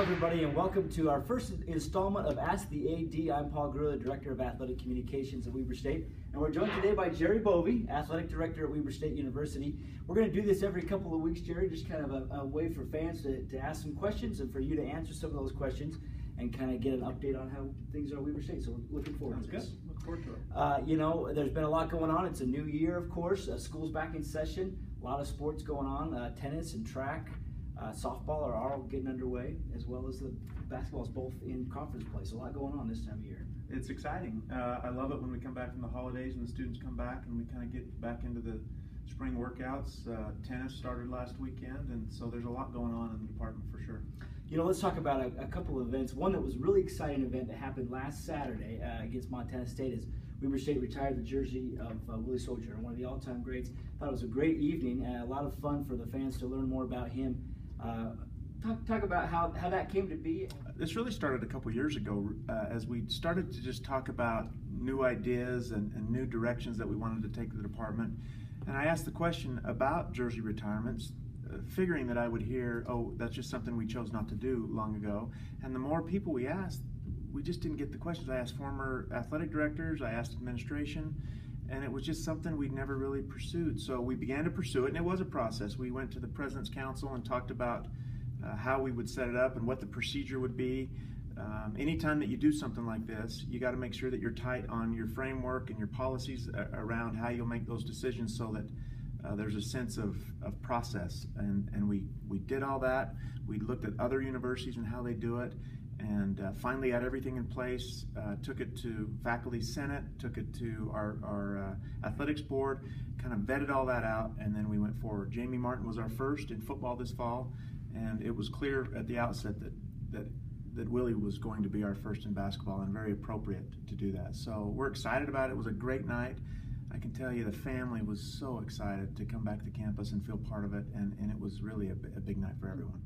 Hello everybody and welcome to our first installment of Ask the AD. I'm Paul Gurley, Director of Athletic Communications at Weber State, and we're joined today by Jerry Bovee, Athletic Director at Weber State University. We're going to do this every couple of weeks, Jerry, just kind of a way for fans to ask some questions and for you to answer some of those questions and kind of get an update on how things are at Weber State. So we're looking forward to this. Good. Look forward to it. You know, there's been a lot going on. It's a new year, of course. School's back in session. A lot of sports going on. Tennis and track. Softball are all getting underway, as well as the basketball is both in conference play. So a lot going on this time of year. It's exciting. I love it when we come back from the holidays and the students come back and we kind of get back into the spring workouts. Tennis started last weekend, and so there's a lot going on in the department for sure. You know, let's talk about a couple of events. One that was a really exciting event that happened last Saturday against Montana State is Weber State retired the jersey of Willie Soldier, one of the all-time greats. Thought it was a great evening and a lot of fun for the fans to learn more about him. Talk about how that came to be. This really started a couple years ago as we started to just talk about new ideas and new directions that we wanted to take the department. And I asked the question about jersey retirements, figuring that I would hear, oh, that's just something we chose not to do long ago. And the more people we asked, we just didn't get the questions. I asked former athletic directors, I asked administration, and it was just something we'd never really pursued. So we began to pursue it, and it was a process. We went to the President's Council and talked about how we would set it up and what the procedure would be. Anytime that you do something like this, you got to make sure that you're tight on your framework and your policies around how you'll make those decisions so that there's a sense of process. And we did all that. We looked at other universities and how they do it. And finally had everything in place, took it to faculty senate, took it to our athletics board, kind of vetted all that out, and then we went forward. Jamie Martin was our first in football this fall, and it was clear at the outset that Willie was going to be our first in basketball, and very appropriate to do that. So we're excited about it. It was a great night. I can tell you the family was so excited to come back to campus and feel part of it, and it was really a big night for everyone.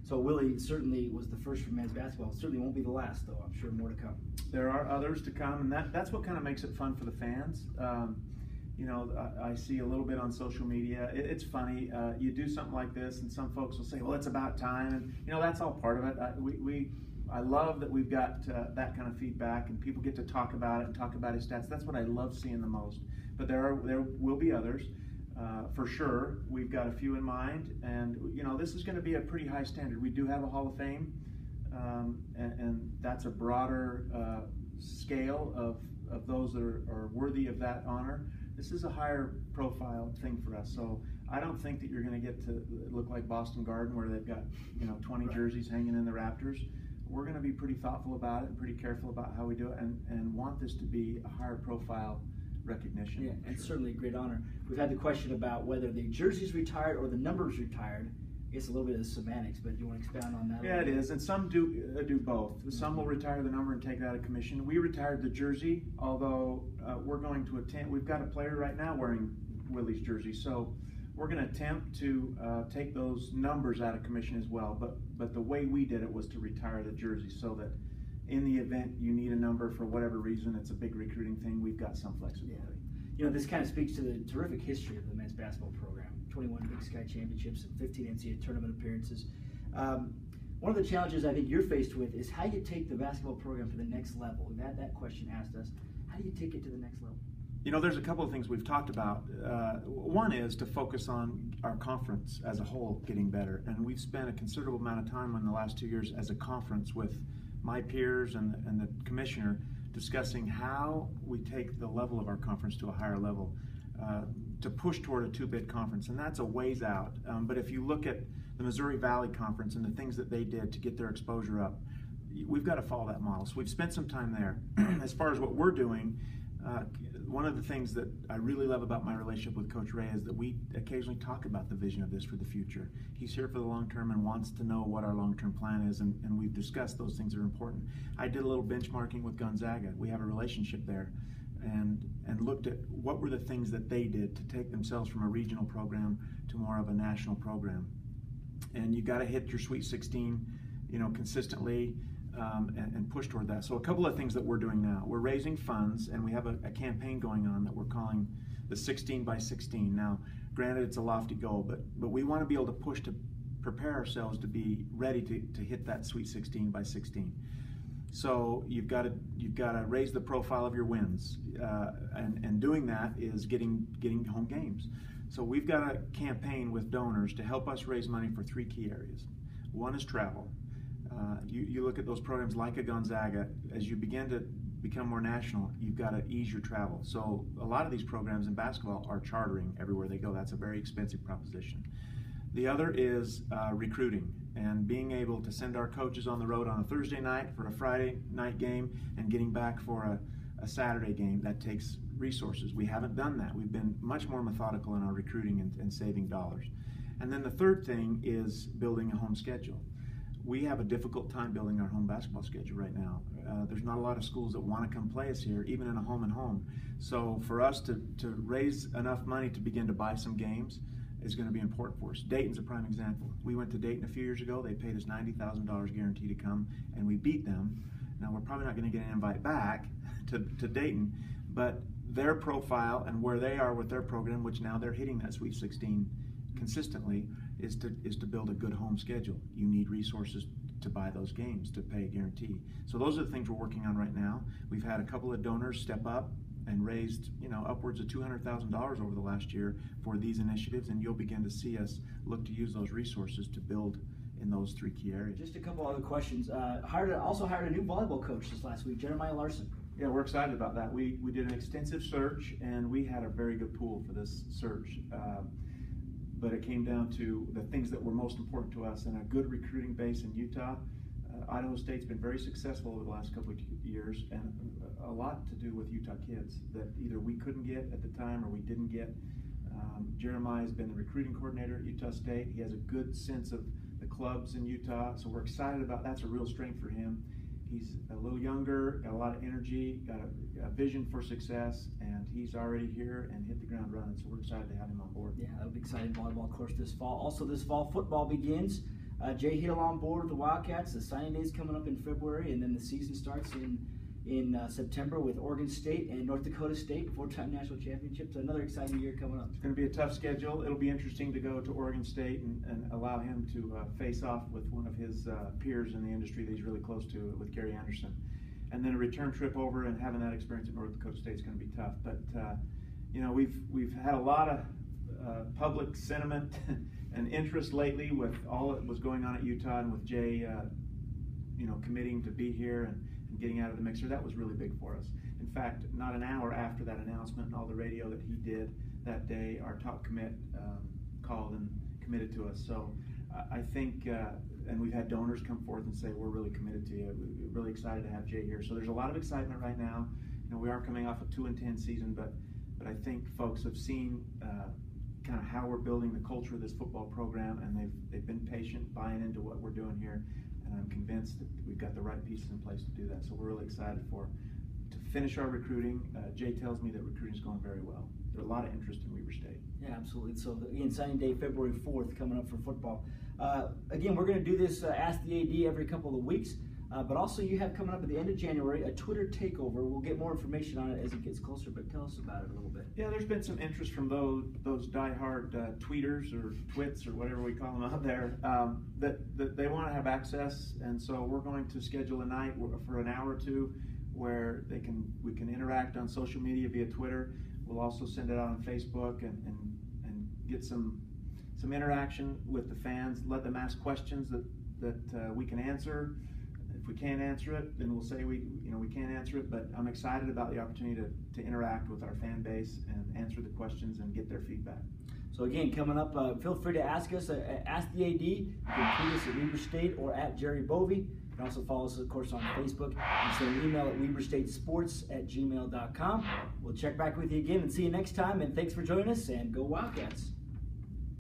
So Willie certainly was the first for men's basketball. It certainly won't be the last, though. I'm sure more to come. There are others to come, and that's what kind of makes it fun for the fans. You know, I see a little bit on social media. It's funny. You do something like this, and some folks will say, well, it's about time. And, you know, that's all part of it. I love that we've got that kind of feedback, and people get to talk about it and talk about his stats. That's what I love seeing the most. But there will be others. For sure, we've got a few in mind, and you know, this is going to be a pretty high standard. We do have a Hall of Fame, and that's a broader scale of those that are worthy of that honor. This is a higher profile thing for us, so I don't think that you're going to get to look like Boston Garden where they've got 20 jerseys hanging in the rafters. We're going to be pretty thoughtful about it and pretty careful about how we do it, and want this to be a higher profile recognition. Yeah, and certainly a great honor. We've had the question about whether the jersey's retired or the number's retired. It's a little bit of semantics, but do you want to expound on that? Yeah, it is, and some do both. Some will retire the number and take it out of commission. We retired the jersey, although we're going to attempt. We've got a player right now wearing Willie's jersey, so we're going to attempt to take those numbers out of commission as well. But the way we did it was to retire the jersey, so that in the event you need a number for whatever reason, it's a big recruiting thing, we've got some flexibility. Yeah. You know, this kind of speaks to the terrific history of the men's basketball program. 21 Big Sky championships and 15 NCAA tournament appearances. One of the challenges I think you're faced with is how you take the basketball program to the next level. We've had that question asked us. How do you take it to the next level? You know, there's a couple of things we've talked about. One is to focus on our conference as a whole getting better. And we've spent a considerable amount of time in the last 2 years as a conference with my peers and the commissioner discussing how we take the level of our conference to a higher level to push toward a two-bid conference, and that's a ways out. But if you look at the Missouri Valley Conference and the things that they did to get their exposure up, we've got to follow that model. So we've spent some time there. As far as what we're doing, one of the things that I really love about my relationship with Coach Ray is that we occasionally talk about the vision of this for the future. He's here for the long term and wants to know what our long-term plan is, and we've discussed those things that are important. I did a little benchmarking with Gonzaga. We have a relationship there, and looked at what were the things that they did to take themselves from a regional program to more of a national program. And you got to hit your Sweet 16, consistently. And push toward that. So a couple of things that we're doing now. We're raising funds, and we have a campaign going on that we're calling the 16 by 16. Now, granted, it's a lofty goal, but we want to be able to push to prepare ourselves to be ready to hit that Sweet 16 by 16. So you've got to raise the profile of your wins, and doing that is getting home games. So we've got a campaign with donors to help us raise money for 3 key areas. One is travel. You look at those programs like a Gonzaga, as you begin to become more national, you've got to ease your travel. So a lot of these programs in basketball are chartering everywhere they go. That's a very expensive proposition. The other is recruiting and being able to send our coaches on the road on a Thursday night for a Friday night game and getting back for a Saturday game. That takes resources. We haven't done that. We've been much more methodical in our recruiting and saving dollars. And then the third thing is building a home schedule. We have a difficult time building our home basketball schedule right now. There's not a lot of schools that want to come play us here, even in a home and home. So for us to raise enough money to begin to buy some games is going to be important for us. Dayton's a prime example. We went to Dayton a few years ago. They paid us $90,000 guarantee to come, and we beat them. Now, we're probably not going to get an invite back to Dayton, but their profile and where they are with their program, which now they're hitting that Sweet 16 consistently, is to build a good home schedule. You need resources to buy those games, to pay a guarantee. So those are the things we're working on right now. We've had a couple of donors step up and raised, upwards of $200,000 over the last year for these initiatives, and you'll begin to see us look to use those resources to build in those 3 key areas. Just a couple other questions. Also hired a new volleyball coach this last week, Jeremiah Larson. Yeah, we're excited about that. We did an extensive search, and we had a very good pool for this search. But it came down to the things that were most important to us, and a good recruiting base in Utah. Idaho State's been very successful over the last couple of years, and a lot to do with Utah kids that either we couldn't get at the time or we didn't get. Jeremiah's been the recruiting coordinator at Utah State. He has a good sense of the clubs in Utah, so we're excited about that's a real strength for him. He's a little younger, got a lot of energy, got a vision for success, and he's already here and hit the ground running, so we're excited to have him on board. Yeah, that'll be exciting volleyball, of course, this fall. Also, this fall, football begins. Jay Hill on board with the Wildcats. The signing day is coming up in February, and then the season starts in September with Oregon State and North Dakota State, 4-time national championships. Another exciting year coming up. It's going to be a tough schedule. It'll be interesting to go to Oregon State and allow him to face off with one of his peers in the industry that he's really close to, with Gary Anderson. And then a return trip over and having that experience at North Dakota State is going to be tough. But we've had a lot of public sentiment and interest lately with all that was going on at Utah, and with Jay, committing to be here and getting out of the mixer. That was really big for us. In fact, not an hour after that announcement and all the radio that he did that day, our top commit called and committed to us. So I think, and we've had donors come forth and say, we're really committed to you. We're really excited to have Jay here. So there's a lot of excitement right now. We are coming off a 2-10 season, but I think folks have seen kind of how we're building the culture of this football program, and they've been patient, buying into what we're doing here. And I'm convinced that we've got the right pieces in place to do that. So we're really excited to finish our recruiting. Jay tells me that recruiting is going very well. There's a lot of interest in Weber State. Yeah, absolutely. So again, signing day February 4th coming up for football. Again, we're going to do this Ask the AD every couple of weeks. But also you have coming up at the end of January a Twitter takeover. We'll get more information on it as it gets closer, but tell us about it a little bit. Yeah, there's been some interest from those diehard tweeters or twits or whatever we call them out there that they want to have access, and so we're going to schedule a night for an hour or two where we can interact on social media via Twitter. We'll also send it out on Facebook and get some interaction with the fans. Let them ask questions that we can answer. If we can't answer it, then we'll say we can't answer it. But I'm excited about the opportunity to interact with our fan base and answer the questions and get their feedback. So again, coming up, feel free to ask us. Ask the AD. You can tweet us at Weber State or at Jerry Bovee. You can also follow us, of course, on Facebook. And send an email at weberstatesports@gmail.com. We'll check back with you again and see you next time. And thanks for joining us. And go Wildcats.